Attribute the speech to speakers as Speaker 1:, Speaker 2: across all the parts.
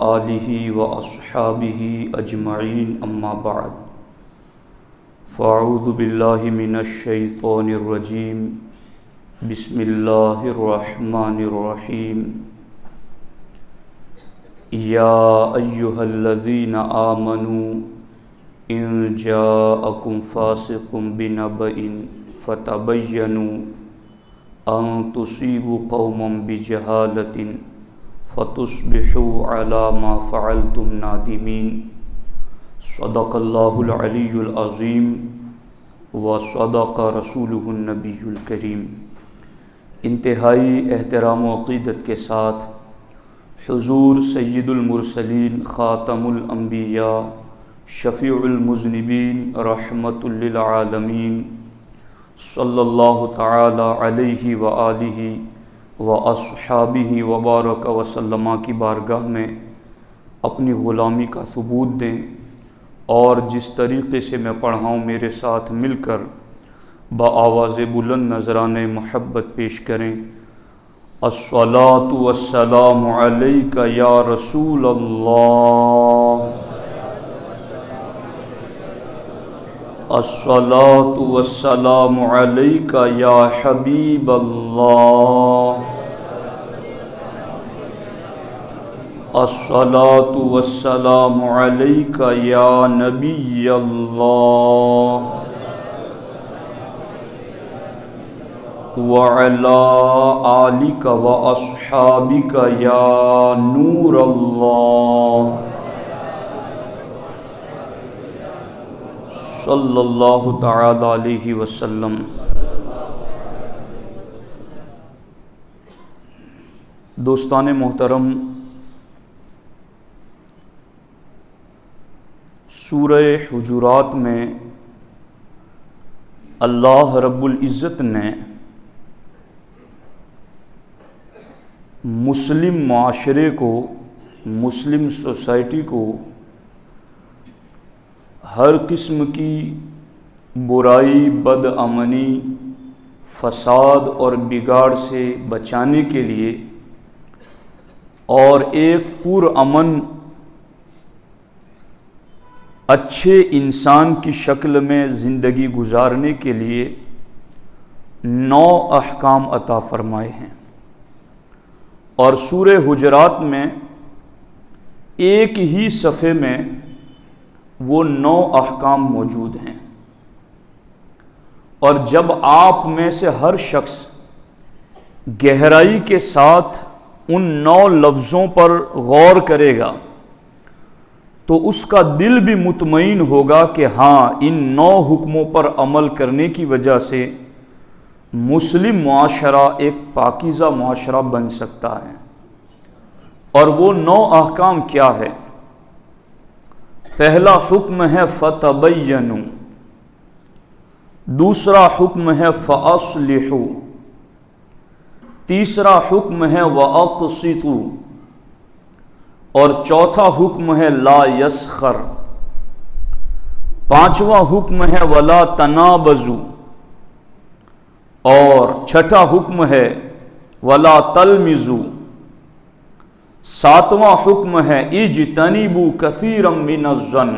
Speaker 1: آلہ و اصحابہ اجمعین اما بعد فاعوذ باللہ من الشیطان الرجیم بسم اللہ الرحمن الرحیم یا ایہا الذین آمنوا ان جاءکم فاسق بنبأ فتبینوا ان تصیبوا قوما بجہالۃ فتصبحوا علی ما فعلتم نادمین صدق اللہ العلی العظیم وصدق رسولہ النبی الکریم۔ انتہائی احترام و عقیدت کے ساتھ حضور سید المرسلین خاتم الانبیاء شفیع المذنبین رحمت للعالمین صلی اللہ تعالی علیہ وآلہ واصحابہ وبارک وسلم کی بارگاہ میں اپنی غلامی کا ثبوت دیں اور جس طریقے سے میں پڑھا ہوں میرے ساتھ مل کر بآواز بلند نذرانے محبت پیش کریں۔ الصلاۃ والسلام علیک یا رسول اللہ، الصلاۃ والسلام علیک یا حبیب اللہ، الصلاۃ والسلام علیک یا نبی اللہ، وعلی آلک واصحابک یا نور اللہ، صلی اللہ تعالی علیہ وسلم۔ دوستان محترم، سورہ حجرات میں اللہ رب العزت نے مسلم معاشرے کو، مسلم سوسائٹی کو ہر قسم کی برائی، بدامنی، فساد اور بگاڑ سے بچانے کے لیے اور ایک پرامن اچھے انسان کی شکل میں زندگی گزارنے کے لیے 9 احکام عطا فرمائے ہیں، اور سورہ حجرات میں ایک ہی صفحے میں وہ 9 احکام موجود ہیں، اور جب آپ میں سے ہر شخص گہرائی کے ساتھ ان 9 لفظوں پر غور کرے گا تو اس کا دل بھی مطمئن ہوگا کہ ہاں، ان 9 حکموں پر عمل کرنے کی وجہ سے مسلم معاشرہ ایک پاکیزہ معاشرہ بن سکتا ہے۔ اور وہ 9 احکام کیا ہے؟ پہلا حکم ہے فتبینوا، دوسرا حکم ہے فاصلحوا، تیسرا حکم ہے واقسطوا، اور چوتھا حکم ہے لا یسخر، پانچواں حکم ہے ولا تنابزوا، اور چھٹا حکم ہے ولا تلمزوا، ساتواں حکم ہے اجتنبوا کثیرا من الظن،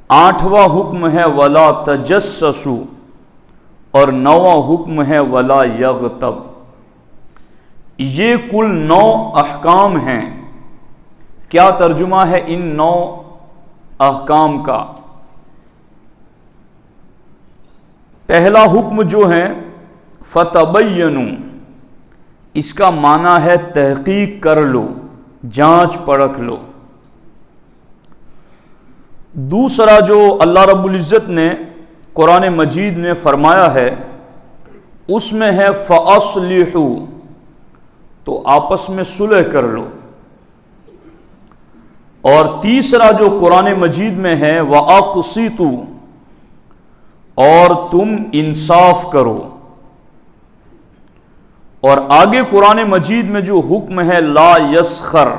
Speaker 1: آٹھواں حکم ہے ولا تجسسوا، اور 9واں حکم ہے ولا یغتب۔ یہ کل 9 احکام ہیں۔ کیا ترجمہ ہے ان 9 احکام کا؟ پہلا حکم جو ہے فتبینوا، اس کا معنی ہے تحقیق کر لو، جانچ پرکھ لو۔ دوسرا جو اللہ رب العزت نے قرآن مجید میں فرمایا ہے اس میں ہے فاصلحوا، تو آپس میں صلح کر لو۔ اور تیسرا جو قرآن مجید میں ہے واقسطوا، اور تم انصاف کرو۔ اور آگے قرآن مجید میں جو حکم ہے لا یسخر،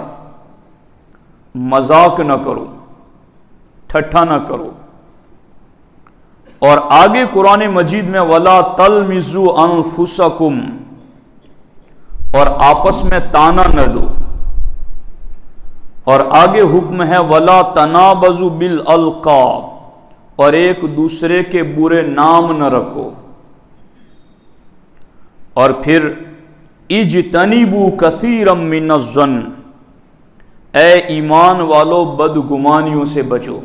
Speaker 1: مذاق نہ کرو، ٹھٹھا نہ کرو۔ اور آگے قرآن مجید میں وَلَا تَلْمِزُوا أَنفُسَكُمْ، اور آپس میں تانا نہ دو۔ اور آگے حکم ہے وَلَا تَنَابَزُوا بِالْأَلْقَابِ، اور ایک دوسرے کے برے نام نہ رکھو، اور پھر اجتنبوا کثیرا من الظن، اے ایمان والو بدگمانیوں سے بچو،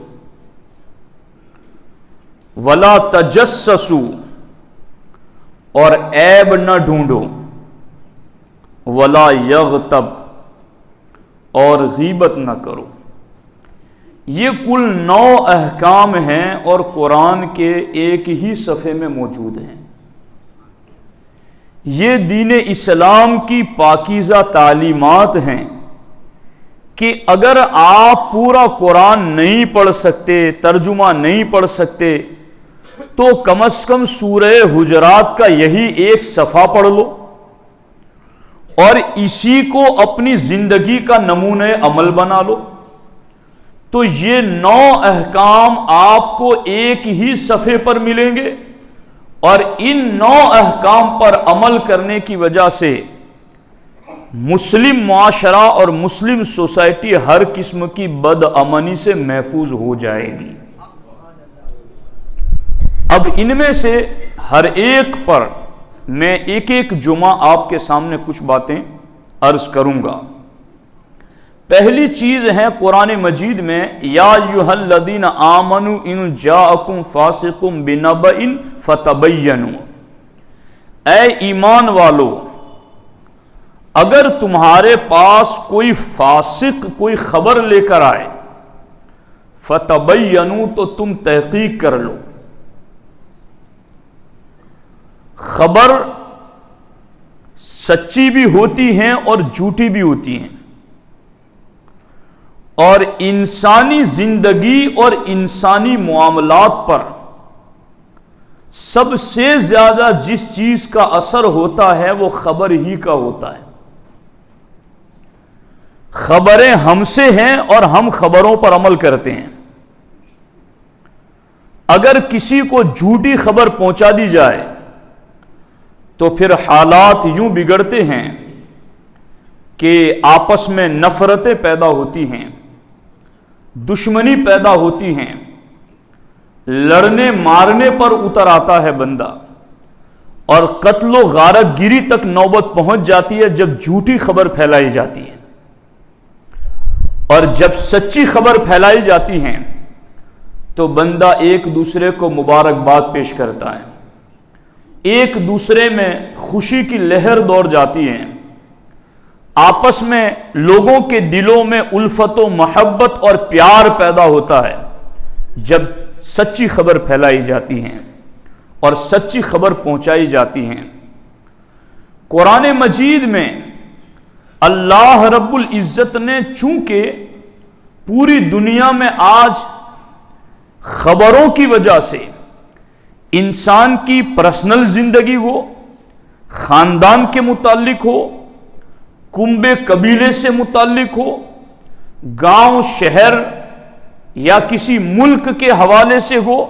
Speaker 1: وَلَا تَجَسَّسُوا، اور عیب نہ ڈھونڈو، وَلَا يَغْتَبْ، اور غیبت نہ کرو۔ یہ کل 9 احکام ہیں اور قرآن کے ایک ہی صفحے میں موجود ہیں۔ یہ دین اسلام کی پاکیزہ تعلیمات ہیں کہ اگر آپ پورا قرآن نہیں پڑھ سکتے، ترجمہ نہیں پڑھ سکتے، تو کم از کم سورہ حجرات کا یہی ایک صفحہ پڑھ لو اور اسی کو اپنی زندگی کا نمونہ عمل بنا لو، تو یہ 9 احکام آپ کو ایک ہی صفحے پر ملیں گے، اور ان 9 احکام پر عمل کرنے کی وجہ سے مسلم معاشرہ اور مسلم سوسائٹی ہر قسم کی بدامنی سے محفوظ ہو جائے گی۔ اب ان میں سے ہر ایک پر میں ایک ایک جمعہ آپ کے سامنے کچھ باتیں عرض کروں گا۔ پہلی چیز ہے قرآن مجید میں یا ایھا الذین آمنوا ان جاءکم فاسق بنبأ فتبینوا، اے ایمان والو اگر تمہارے پاس کوئی فاسق کوئی خبر لے کر آئے، فتبینوا تو تم تحقیق کر لو۔ خبر سچی بھی ہوتی ہیں اور جھوٹی بھی ہوتی ہیں، اور انسانی زندگی اور انسانی معاملات پر سب سے زیادہ جس چیز کا اثر ہوتا ہے وہ خبر ہی کا ہوتا ہے۔ خبریں ہم سے ہیں اور ہم خبروں پر عمل کرتے ہیں۔ اگر کسی کو جھوٹی خبر پہنچا دی جائے تو پھر حالات یوں بگڑتے ہیں کہ آپس میں نفرتیں پیدا ہوتی ہیں، دشمنی پیدا ہوتی ہیں، لڑنے مارنے پر اتر آتا ہے بندہ، اور قتل و غارت گیری تک نوبت پہنچ جاتی ہے جب جھوٹی خبر پھیلائی جاتی ہے۔ اور جب سچی خبر پھیلائی جاتی ہے تو بندہ ایک دوسرے کو مبارکباد پیش کرتا ہے، ایک دوسرے میں خوشی کی لہر دوڑ جاتی ہے، آپس میں لوگوں کے دلوں میں الفت و محبت اور پیار پیدا ہوتا ہے جب سچی خبر پھیلائی جاتی ہے اور سچی خبر پہنچائی جاتی ہے۔ قرآن مجید میں اللہ رب العزت نے چونکہ پوری دنیا میں آج خبروں کی وجہ سے انسان کی پرسنل زندگی ہو، خاندان کے متعلق ہو، کنبے قبیلے سے متعلق ہو، گاؤں شہر یا کسی ملک کے حوالے سے ہو،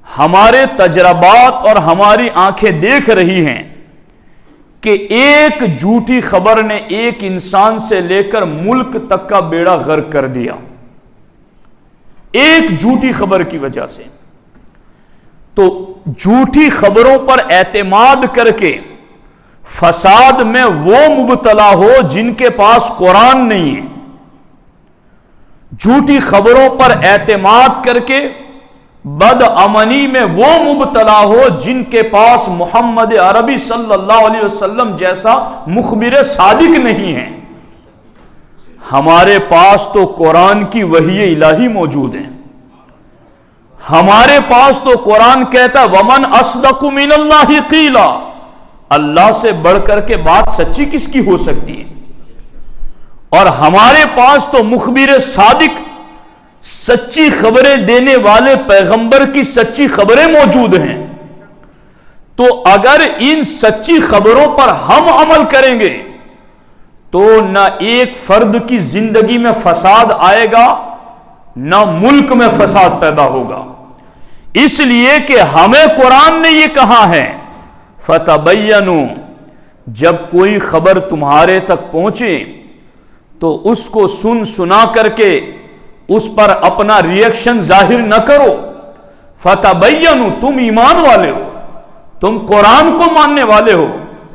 Speaker 1: ہمارے تجربات اور ہماری آنکھیں دیکھ رہی ہیں کہ ایک جھوٹی خبر نے ایک انسان سے لے کر ملک تک کا بیڑا غرق کر دیا، ایک جھوٹی خبر کی وجہ سے۔ تو جھوٹی خبروں پر اعتماد کر کے فساد میں وہ مبتلا ہو جن کے پاس قرآن نہیں ہے، جھوٹی خبروں پر اعتماد کر کے بدامنی میں وہ مبتلا ہو جن کے پاس محمد عربی صلی اللہ علیہ وسلم جیسا مخبر صادق نہیں ہے۔ ہمارے پاس تو قرآن کی وحی الہی موجود ہے، ہمارے پاس تو قرآن کہتا ہے وَمَنْ أَصْدَقُ مِنَ اللَّهِ قِيلًا، اللہ سے بڑھ کر کے بات سچی کس کی ہو سکتی ہے؟ اور ہمارے پاس تو مخبر صادق سچی خبریں دینے والے پیغمبر کی سچی خبریں موجود ہیں۔ تو اگر ان سچی خبروں پر ہم عمل کریں گے تو نہ ایک فرد کی زندگی میں فساد آئے گا، نہ ملک میں فساد پیدا ہوگا، اس لیے کہ ہمیں قرآن نے یہ کہا ہے فَتَبَيَّنُوا، جب کوئی خبر تمہارے تک پہنچے تو اس کو سنا کر کے اس پر اپنا ریئیکشن ظاہر نہ کرو. فتبینوا، تم ایمان والے ہو، تم قرآن کو ماننے والے ہو،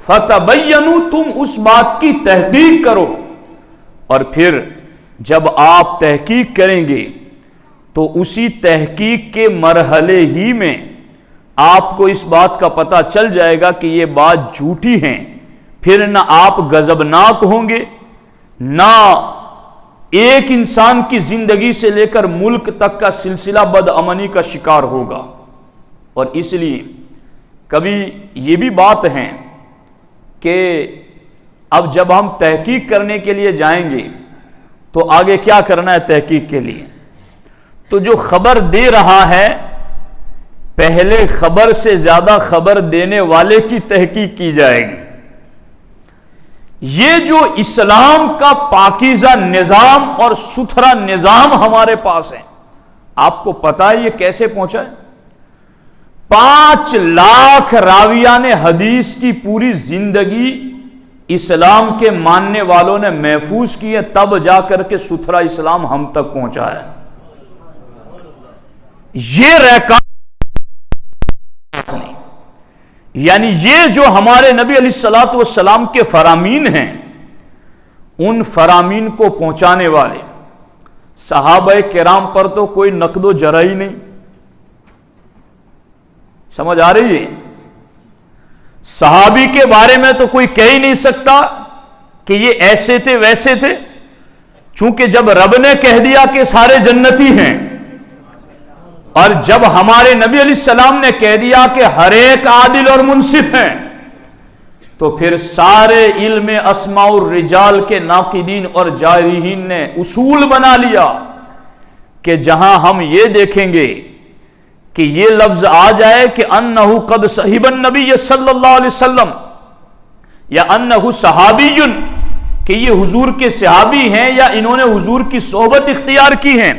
Speaker 1: فتبینوا، تم اس بات کی تحقیق کرو. اور پھر جب آپ تحقیق کریں گے تو اسی تحقیق کے مرحلے ہی میں آپ کو اس بات کا پتہ چل جائے گا کہ یہ بات جھوٹی ہیں. پھر نہ آپ غضبناک ہوں گے، نہ ایک انسان کی زندگی سے لے کر ملک تک کا سلسلہ بدامنی کا شکار ہوگا. اور اس لیے کبھی یہ بھی بات ہے کہ اب جب ہم تحقیق کرنے کے لیے جائیں گے تو آگے کیا کرنا ہے تحقیق کے لیے؟ تو جو خبر دے رہا ہے پہلے خبر سے زیادہ خبر دینے والے کی تحقیق کی جائے گی. یہ جو اسلام کا پاکیزہ نظام اور ستھرا نظام ہمارے پاس ہے، آپ کو پتا ہے یہ کیسے پہنچا ہے؟ 5 لاکھ راویان حدیث کی پوری زندگی اسلام کے ماننے والوں نے محفوظ کی ہے، تب جا کر کے ستھرا اسلام ہم تک پہنچا ہے. یہ ریکارڈ نہیں، یعنی یہ جو ہمارے نبی علیہ الصلوۃ والسلام کے فرامین ہیں، ان فرامین کو پہنچانے والے صحابہ کرام پر تو کوئی نقد و جرح نہیں. سمجھ آ رہی ہے؟ صحابی کے بارے میں تو کوئی کہہ ہی نہیں سکتا کہ یہ ایسے تھے ویسے تھے، چونکہ جب رب نے کہہ دیا کہ سارے جنتی ہیں، اور جب ہمارے نبی علیہ السلام نے کہہ دیا کہ ہر ایک عادل اور منصف ہیں، تو پھر سارے علم اسماء الرجال کے ناقدین اور جارحین نے اصول بنا لیا کہ جہاں ہم یہ دیکھیں گے کہ یہ لفظ آ جائے کہ انہو قد صحب النبی صلی اللہ علیہ وسلم یا انہو صحابی، کہ یہ حضور کے صحابی ہیں یا انہوں نے حضور کی صحبت اختیار کی ہیں،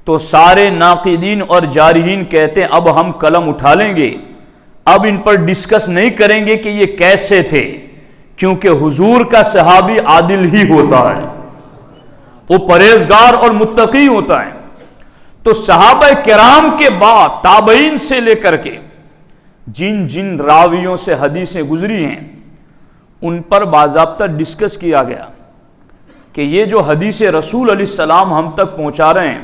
Speaker 1: تو سارے ناقدین اور جارحین کہتے ہیں اب ہم قلم اٹھا لیں گے، اب ان پر ڈسکس نہیں کریں گے کہ یہ کیسے تھے، کیونکہ حضور کا صحابی عادل ہی ہوتا ہے، وہ پرہیزگار اور متقی ہوتا ہے. تو صحابہ کرام کے بعد تابعین سے لے کر کے جن جن راویوں سے حدیثیں گزری ہیں ان پر باضابطہ ڈسکس کیا گیا کہ یہ جو حدیث رسول علیہ السلام ہم تک پہنچا رہے ہیں،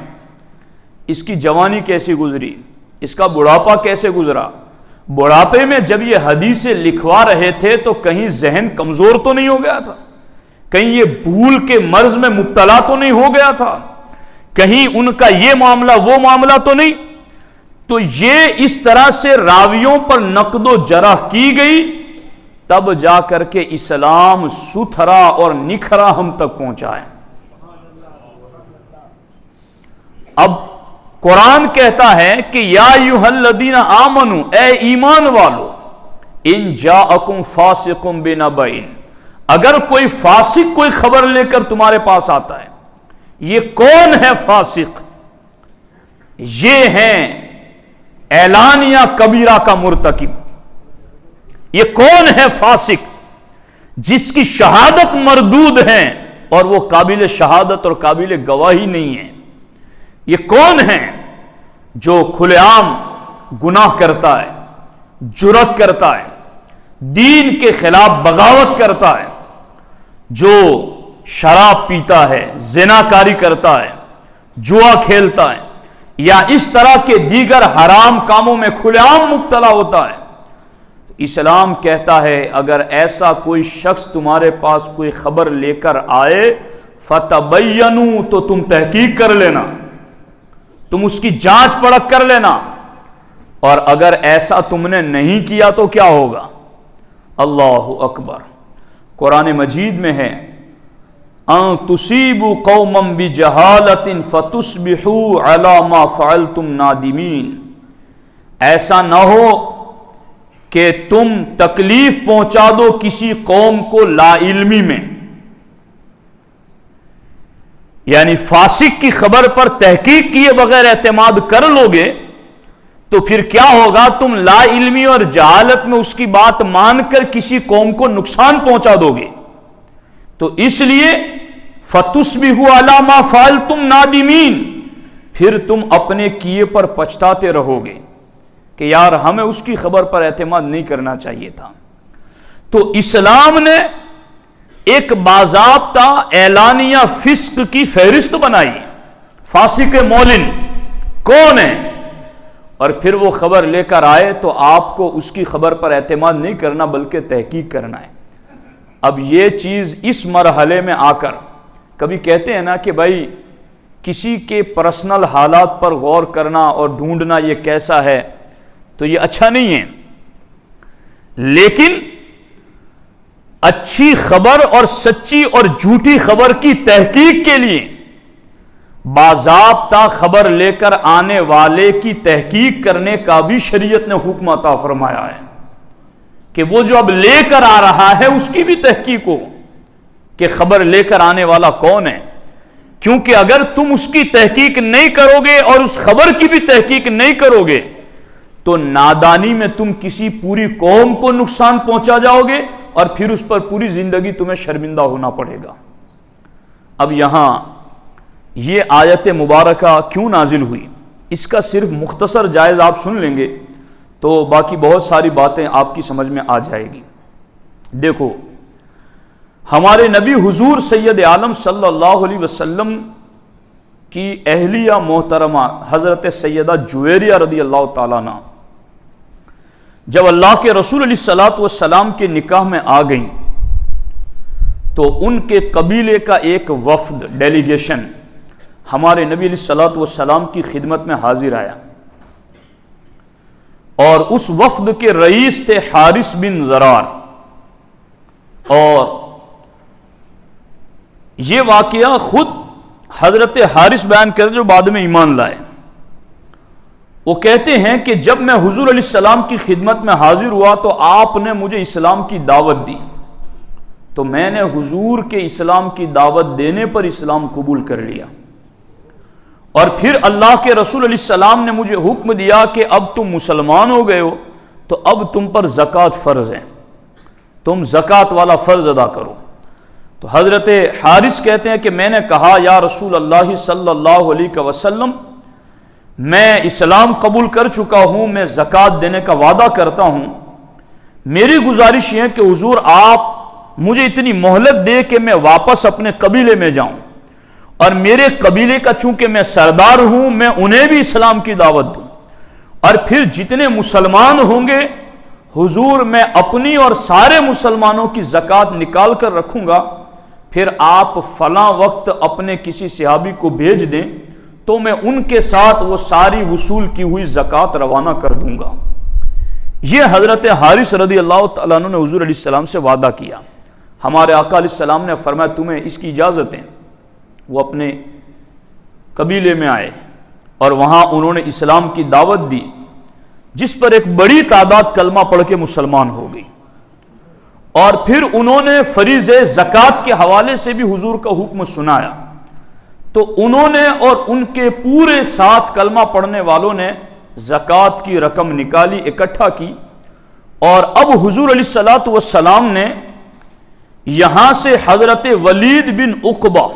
Speaker 1: اس کی جوانی کیسی گزری، اس کا بڑھاپا کیسے گزرا، بڑھاپے میں جب یہ حدیثیں لکھوا رہے تھے تو کہیں ذہن کمزور تو نہیں ہو گیا تھا، کہیں یہ بھول کے مرض میں مبتلا تو نہیں ہو گیا تھا، کہیں ان کا یہ معاملہ وہ معاملہ تو نہیں. تو یہ اس طرح سے راویوں پر نقد و جرح کی گئی، تب جا کر کے اسلام ستھرا اور نکھرا ہم تک پہنچا ہے. اب قرآن کہتا ہے کہ یا ایھا الذین آمنوا، اے ایمان والو، ان جاءکم فاسق بنبأ، اگر کوئی فاسق کوئی خبر لے کر تمہارے پاس آتا ہے. یہ کون ہے فاسق؟ یہ ہیں اعلانیہ کبیرہ کا مرتکب. یہ کون ہے فاسق؟ جس کی شہادت مردود ہے اور وہ قابل شہادت اور قابل گواہی نہیں ہے. یہ کون ہے؟ جو کھلے عام گناہ کرتا ہے، جرات کرتا ہے، دین کے خلاف بغاوت کرتا ہے، جو شراب پیتا ہے، زنا کاری کرتا ہے، جوا کھیلتا ہے، یا اس طرح کے دیگر حرام کاموں میں کھلے عام مبتلا ہوتا ہے. اسلام کہتا ہے اگر ایسا کوئی شخص تمہارے پاس کوئی خبر لے کر آئے، فتبینوا، تو تم تحقیق کر لینا، تم اس کی جانچ پرکھ کر لینا. اور اگر ایسا تم نے نہیں کیا تو کیا ہوگا؟ اللہ اکبر. قرآن مجید میں ہے ان تصیبوا قوما بجہالۃ فتصبحوا علی ما فعلتم نادمین. ایسا نہ ہو کہ تم تکلیف پہنچا دو کسی قوم کو لا علمی میں، یعنی فاسق کی خبر پر تحقیق کیے بغیر اعتماد کر لو گے تو پھر کیا ہوگا؟ تم لا علمی اور جہالت میں اس کی بات مان کر کسی قوم کو نقصان پہنچا دو گے. تو اس لیے فَتُصْبِحُوا عَلَىٰ مَا فَعَلْتُمْ نَادِمِينَ، پھر تم اپنے کیے پر پچھتاتے رہو گے کہ یار ہمیں اس کی خبر پر اعتماد نہیں کرنا چاہیے تھا۔ تو اسلام نے ایک باضابطہ اعلانیہ فسق کی فہرست بنائی، فاسق مولن کون ہے، اور پھر وہ خبر لے کر آئے تو آپ کو اس کی خبر پر اعتماد نہیں کرنا بلکہ تحقیق کرنا ہے۔ اب یہ چیز اس مرحلے میں آ کر کبھی کہتے ہیں نا کہ بھائی کسی کے پرسنل حالات پر غور کرنا اور ڈھونڈنا یہ کیسا ہے، تو یہ اچھا نہیں ہے، لیکن اچھی خبر اور سچی اور جھوٹی خبر کی تحقیق کے لیے باضابطہ خبر لے کر آنے والے کی تحقیق کرنے کا بھی شریعت نے حکم عطا فرمایا ہے کہ وہ جو اب لے کر آ رہا ہے اس کی بھی تحقیق ہو کہ خبر لے کر آنے والا کون ہے، کیونکہ اگر تم اس کی تحقیق نہیں کرو گے اور اس خبر کی بھی تحقیق نہیں کرو گے تو نادانی میں تم کسی پوری قوم کو نقصان پہنچا جاؤ گے اور پھر اس پر پوری زندگی تمہیں شرمندہ ہونا پڑے گا۔ اب یہاں یہ آیت مبارکہ کیوں نازل ہوئی، اس کا صرف مختصر جائز آپ سن لیں گے تو باقی بہت ساری باتیں آپ کی سمجھ میں آ جائے گی۔ دیکھو، ہمارے نبی حضور سید عالم صلی اللہ علیہ وسلم کی اہلیہ محترمہ حضرت سیدہ جویریہ رضی اللہ تعالیٰ عنہ جب اللہ کے رسول علیہ الصلوۃ والسلام کے نکاح میں آ گئیں تو ان کے قبیلے کا ایک وفد ڈیلیگیشن ہمارے نبی علیہ الصلوۃ والسلام کی خدمت میں حاضر آیا، اور اس وفد کے رئیس تھے حارث بن زرار، اور یہ واقعہ خود حضرت حارث بیان کرتے جو بعد میں ایمان لائے۔ وہ کہتے ہیں کہ جب میں حضور علیہ السلام کی خدمت میں حاضر ہوا تو آپ نے مجھے اسلام کی دعوت دی، تو میں نے حضور کے اسلام کی دعوت دینے پر اسلام قبول کر لیا، اور پھر اللہ کے رسول علیہ السلام نے مجھے حکم دیا کہ اب تم مسلمان ہو گئے ہو تو اب تم پر زکوٰۃ فرض ہے، تم زکوٰۃ والا فرض ادا کرو۔ تو حضرت حارث کہتے ہیں کہ میں نے کہا یا رسول اللہ صلی اللہ علیہ وسلم، میں اسلام قبول کر چکا ہوں، میں زکوٰۃ دینے کا وعدہ کرتا ہوں، میری گزارش یہ ہے کہ حضور آپ مجھے اتنی مہلت دے کہ میں واپس اپنے قبیلے میں جاؤں، اور میرے قبیلے کا چونکہ میں سردار ہوں میں انہیں بھی اسلام کی دعوت دوں، اور پھر جتنے مسلمان ہوں گے حضور میں اپنی اور سارے مسلمانوں کی زکوٰۃ نکال کر رکھوں گا، پھر آپ فلاں وقت اپنے کسی صحابی کو بھیج دیں تو میں ان کے ساتھ وہ ساری وصول کی ہوئی زکوٰۃ روانہ کر دوں گا۔ یہ حضرت حارث رضی اللہ تعالیٰ عنہ نے حضور علیہ السلام سے وعدہ کیا۔ ہمارے آقا علیہ السلام نے فرمایا تمہیں اس کی اجازت ہے۔ وہ اپنے قبیلے میں آئے اور وہاں انہوں نے اسلام کی دعوت دی، جس پر ایک بڑی تعداد کلمہ پڑھ کے مسلمان ہو گئی، اور پھر انہوں نے فریضہ زکوٰۃ کے حوالے سے بھی حضور کا حکم سنایا، تو انہوں نے اور ان کے پورے ساتھ کلمہ پڑھنے والوں نے زکوٰۃ کی رقم نکالی، اکٹھا کی، اور اب حضور علیہ الصلوۃ والسلام نے یہاں سے حضرت ولید بن عقبہ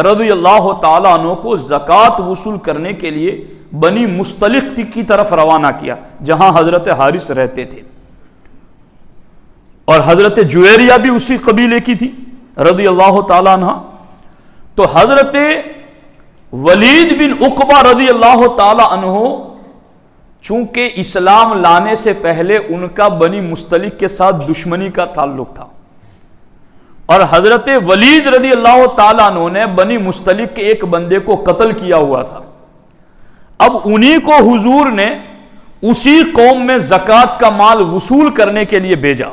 Speaker 1: رضی اللہ تعالیٰ عنہ کو زکوٰۃ وصول کرنے کے لیے بنی مستلق کی طرف روانہ کیا، جہاں حضرت حارث رہتے تھے، اور حضرت جویریہ بھی اسی قبیلے کی تھی رضی اللہ تعالیٰ عنہ۔ تو حضرت ولید بن عقبہ رضی اللہ تعالیٰ عنہ چونکہ اسلام لانے سے پہلے ان کا بنی مستلق کے ساتھ دشمنی کا تعلق تھا، اور حضرت ولید رضی اللہ تعالیٰ عنہ نے بنی مستلق کے ایک بندے کو قتل کیا ہوا تھا۔ اب انہی کو حضور نے اسی قوم میں زکوٰۃ کا مال وصول کرنے کے لیے بھیجا،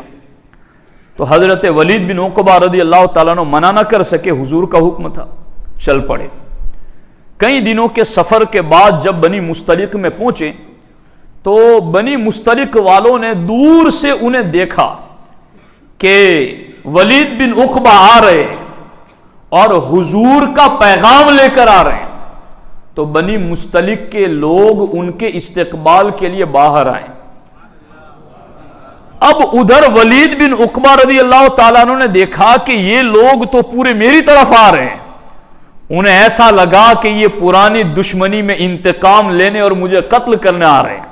Speaker 1: تو حضرت ولید بن عقبہ رضی اللہ تعالیٰ عنہ منع نہ کر سکے، حضور کا حکم تھا، چل پڑے۔ کئی دنوں کے سفر کے بعد جب بنی مستلق میں پہنچے تو بنی مستلق والوں نے دور سے انہیں دیکھا کہ ولید بن عقبہ آ رہے اور حضور کا پیغام لے کر آ رہے ہیں، تو بنی مستلق کے لوگ ان کے استقبال کے لیے باہر آئے۔ اب ادھر ولید بن عقبہ رضی اللہ تعالیٰ عنہ نے دیکھا کہ یہ لوگ تو پورے میری طرف آ رہے ہیں، انہیں ایسا لگا کہ یہ پرانی دشمنی میں انتقام لینے اور مجھے قتل کرنے آ رہے ہیں،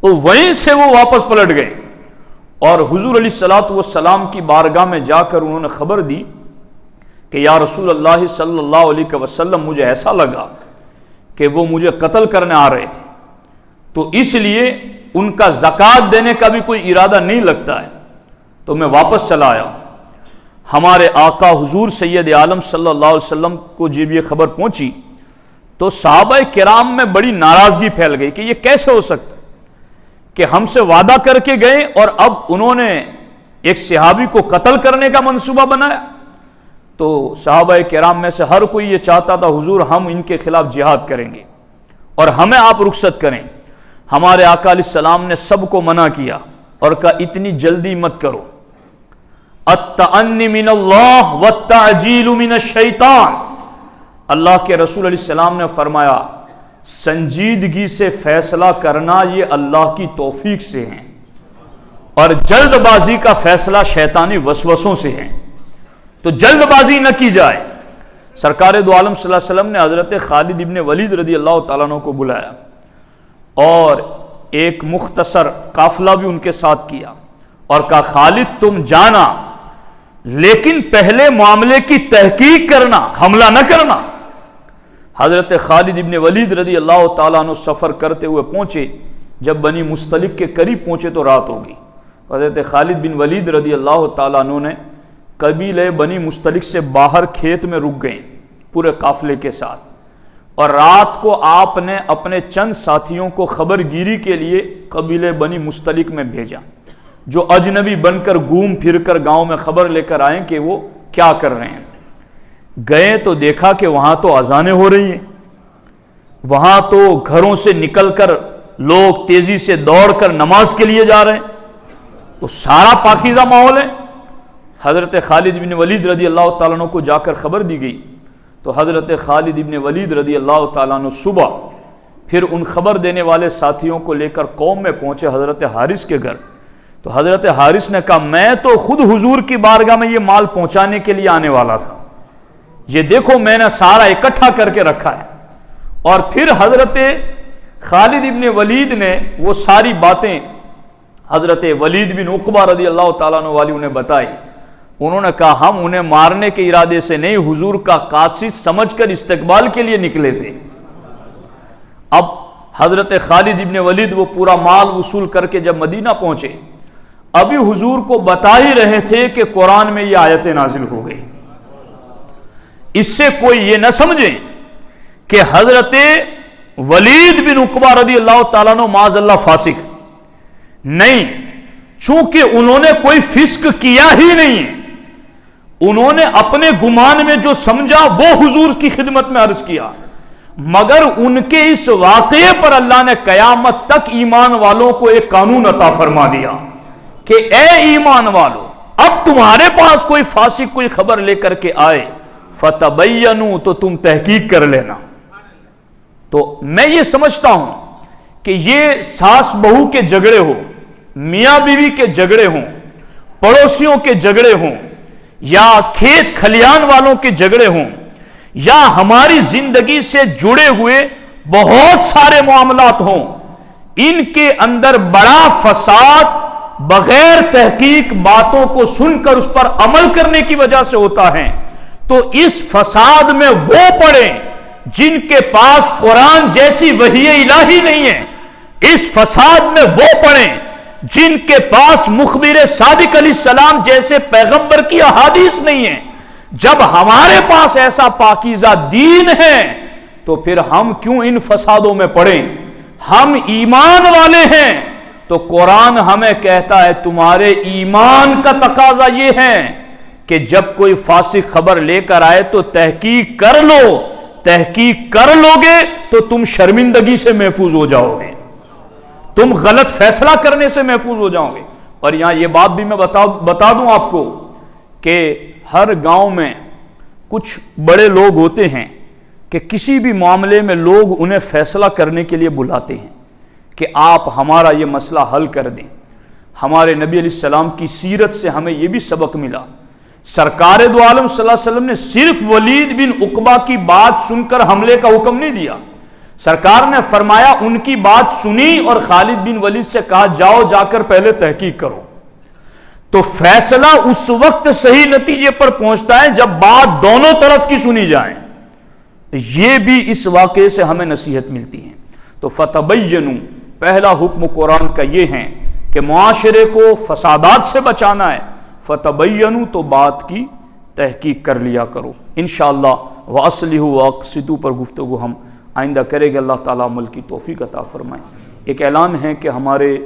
Speaker 1: تو وہیں سے وہ واپس پلٹ گئے اور حضور علیہ الصلوۃ والسلام کی بارگاہ میں جا کر انہوں نے خبر دی کہ یا رسول اللہ صلی اللہ علیہ وسلم، مجھے ایسا لگا کہ وہ مجھے قتل کرنے آ رہے تھے، تو اس لیے ان کا زکوٰۃ دینے کا بھی کوئی ارادہ نہیں لگتا ہے، تو میں واپس چلا آیا ہوں۔ ہمارے آقا حضور سید عالم صلی اللہ علیہ وسلم کو جب یہ خبر پہنچی تو صحابہ کرام میں بڑی ناراضگی پھیل گئی کہ یہ کیسے ہو سکتا کہ ہم سے وعدہ کر کے گئے اور اب انہوں نے ایک صحابی کو قتل کرنے کا منصوبہ بنایا۔ تو صحابہ کرام میں سے ہر کوئی یہ چاہتا تھا حضور ہم ان کے خلاف جہاد کریں گے اور ہمیں آپ رخصت کریں۔ ہمارے آقا علیہ السلام نے سب کو منع کیا اور کہا اتنی جلدی مت کرو، التأنی من اللہ والتعجیل من الشیطان۔ اللہ کے رسول علیہ السلام نے فرمایا سنجیدگی سے فیصلہ کرنا یہ اللہ کی توفیق سے ہے اور جلد بازی کا فیصلہ شیطانی وسوسوں سے ہے، تو جلد بازی نہ کی جائے۔ سرکار دو عالم صلی اللہ علیہ وسلم نے حضرت خالد ابن ولید رضی اللہ تعالیٰ عنہ کو بلایا اور ایک مختصر قافلہ بھی ان کے ساتھ کیا اور کہا خالد تم جانا لیکن پہلے معاملے کی تحقیق کرنا، حملہ نہ کرنا۔ حضرت خالد ابن ولید رضی اللہ تعالیٰ عنہ سفر کرتے ہوئے پہنچے، جب بنی مستلق کے قریب پہنچے تو رات ہو گئی۔ حضرت خالد بن ولید رضی اللہ تعالیٰ عنہ نے قبیلے بنی مستلق سے باہر کھیت میں رک گئے پورے قافلے کے ساتھ، اور رات کو آپ نے اپنے چند ساتھیوں کو خبر گیری کے لیے قبیلے بنی مستلق میں بھیجا، جو اجنبی بن کر گھوم پھر کر گاؤں میں خبر لے کر آئیں کہ وہ کیا کر رہے ہیں۔ گئے تو دیکھا کہ وہاں تو اذانیں ہو رہی ہیں، وہاں تو گھروں سے نکل کر لوگ تیزی سے دوڑ کر نماز کے لیے جا رہے ہیں، تو سارا پاکیزہ ماحول ہے۔ حضرت خالد بن ولید رضی اللہ تعالیٰ عنہ کو جا کر خبر دی گئی، تو حضرت خالد بن ولید رضی اللہ تعالیٰ عنہ صبح پھر ان خبر دینے والے ساتھیوں کو لے کر قوم میں پہنچے حضرت حارث کے گھر۔ تو حضرت حارث نے کہا میں تو خود حضور کی بارگاہ میں یہ مال پہنچانے کے لیے آنے والا تھا، یہ دیکھو میں نے سارا اکٹھا کر کے رکھا ہے۔ اور پھر حضرت خالد ابن ولید نے وہ ساری باتیں حضرت ولید بن عقبہ رضی اللہ تعالیٰ عنہ والی انہیں بتائی۔ انہوں نے کہا ہم انہیں مارنے کے ارادے سے نہیں، حضور کا قاصد سمجھ کر استقبال کے لیے نکلے تھے۔ اب حضرت خالد ابن ولید وہ پورا مال وصول کر کے جب مدینہ پہنچے، ابھی حضور کو بتا ہی رہے تھے کہ قرآن میں یہ آیتیں نازل ہو گئی۔ اس سے کوئی یہ نہ سمجھیں کہ حضرت ولید بن عقبہ رضی اللہ تعالیٰ عنہ معاذ اللہ فاسق، نہیں، چونکہ انہوں نے کوئی فسق کیا ہی نہیں ہے، انہوں نے اپنے گمان میں جو سمجھا وہ حضور کی خدمت میں عرض کیا، مگر ان کے اس واقعے پر اللہ نے قیامت تک ایمان والوں کو ایک قانون عطا فرما دیا کہ اے ایمان والو، اب تمہارے پاس کوئی فاسق کوئی خبر لے کر کے آئے فتبینوا، تو تم تحقیق کر لینا۔ تو میں یہ سمجھتا ہوں کہ یہ ساس بہو کے جھگڑے ہوں، میاں بیوی کے جھگڑے ہوں، پڑوسیوں کے جھگڑے ہوں، یا کھیت کھلیان والوں کے جھگڑے ہوں، یا ہماری زندگی سے جڑے ہوئے بہت سارے معاملات ہوں، ان کے اندر بڑا فساد بغیر تحقیق باتوں کو سن کر اس پر عمل کرنے کی وجہ سے ہوتا ہے۔ تو اس فساد میں وہ پڑے جن کے پاس قرآن جیسی وحی الہی نہیں ہے، اس فساد میں وہ پڑے جن کے پاس مخبر صادق علیہ السلام جیسے پیغمبر کی احادیث نہیں ہے۔ جب ہمارے پاس ایسا پاکیزہ دین ہے تو پھر ہم کیوں ان فسادوں میں پڑیں؟ ہم ایمان والے ہیں تو قرآن ہمیں کہتا ہے تمہارے ایمان کا تقاضا یہ ہے کہ جب کوئی فاسق خبر لے کر آئے تو تحقیق کر لو، تحقیق کر لو گے تو تم شرمندگی سے محفوظ ہو جاؤ گے، تم غلط فیصلہ کرنے سے محفوظ ہو جاؤ گے۔ اور یہاں یہ بات بھی میں بتا دوں آپ کو کہ ہر گاؤں میں کچھ بڑے لوگ ہوتے ہیں کہ کسی بھی معاملے میں لوگ انہیں فیصلہ کرنے کے لیے بلاتے ہیں کہ آپ ہمارا یہ مسئلہ حل کر دیں۔ ہمارے نبی علیہ السلام کی سیرت سے ہمیں یہ بھی سبق ملا سرکار دو عالم صلی اللہ علیہ وسلم نے صرف ولید بن عقبہ کی بات سن کر حملے کا حکم نہیں دیا، سرکار نے فرمایا ان کی بات سنی اور خالد بن ولید سے کہا جاؤ جا کر پہلے تحقیق کرو۔ تو فیصلہ اس وقت صحیح نتیجے پر پہنچتا ہے جب بات دونوں طرف کی سنی جائے۔ یہ بھی اس واقعے سے ہمیں نصیحت ملتی ہے۔ تو فتبینوا، پہلا حکم قرآن کا یہ ہے کہ معاشرے کو فسادات سے بچانا ہے، فتبینوا تو بات کی تحقیق کر لیا کرو۔ انشاءاللہ واصلحوا واقسطوا پر گفتگو ہم آئندہ کریں گے۔ اللہ تعالیٰ عمل کی توفیق عطا فرمائے۔ ایک اعلان ہے کہ ہمارے